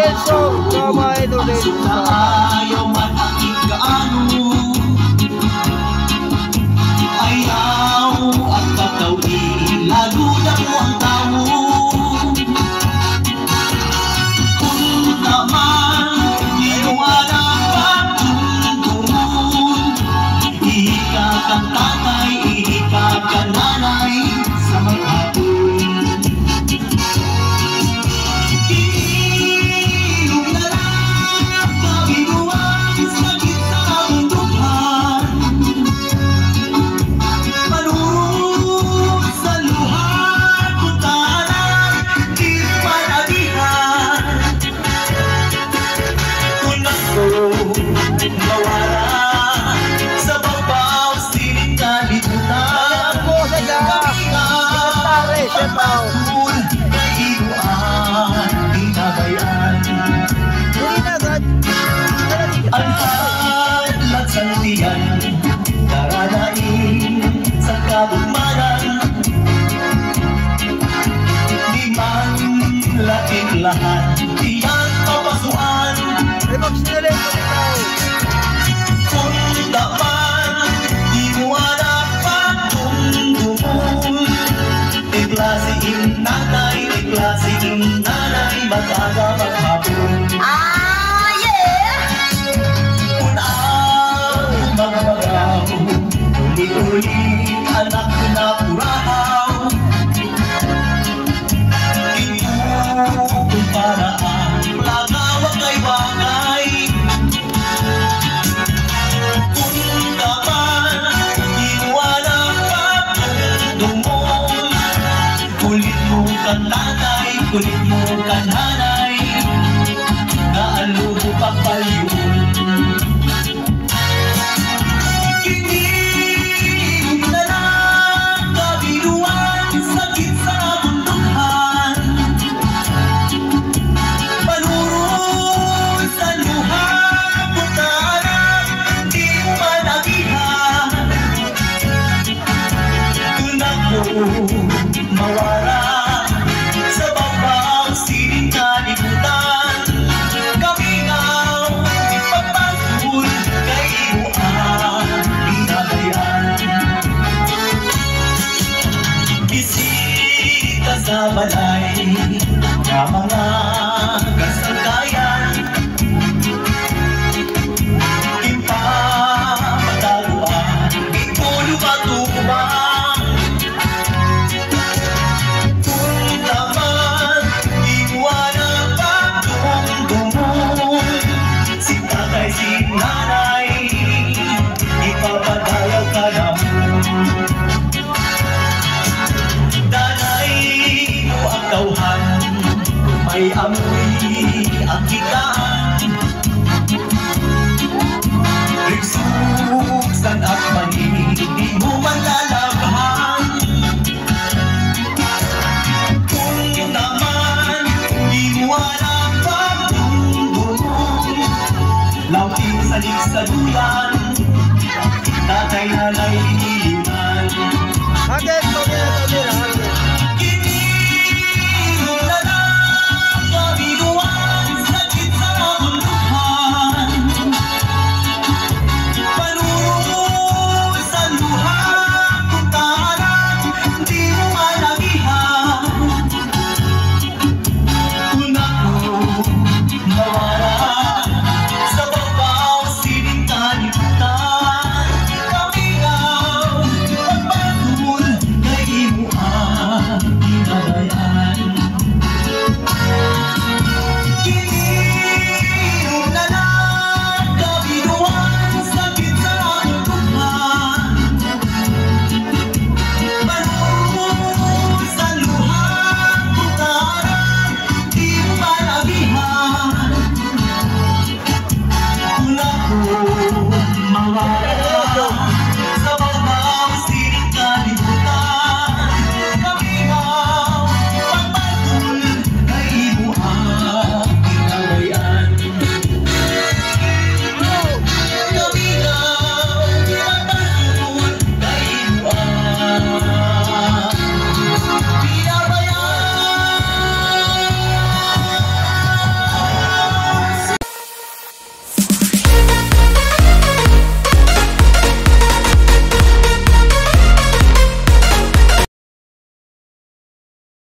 Enzo, mga idol din. Ayaw man aking gaano, ayaw at pagkawi, lalo na mo ang tao. Kung naman iniwanan pa tungtungon, ihika kang tatay, ihika kang nanay sa maghapon. Ang sandiyan, daranain sa kabugmanan, di man laking lahat, diyan papasuan. Kung daman, di mo anak pagtungtungon, iklasing nanay, mag-aga maghapon. Uli-uli anak na purahaw, ito kung paraan, lagawag ay bagay. Kung naman iwanan pa tungtungon, kulit mo kan tatay, kulit mo kan nanay, naalubo pagpalyon. Mawala sa babang sining kalibutan, kamingaw ipapagul kay iuan pinagayan. Bisita sa balay na mga kasagayan, impapataguan itulo matubang. May amoy ang higaan, rigsuksan at mani, di mo malalabahan. Kung naman di mo alam pagtungtungon, lauting salig sa duyan.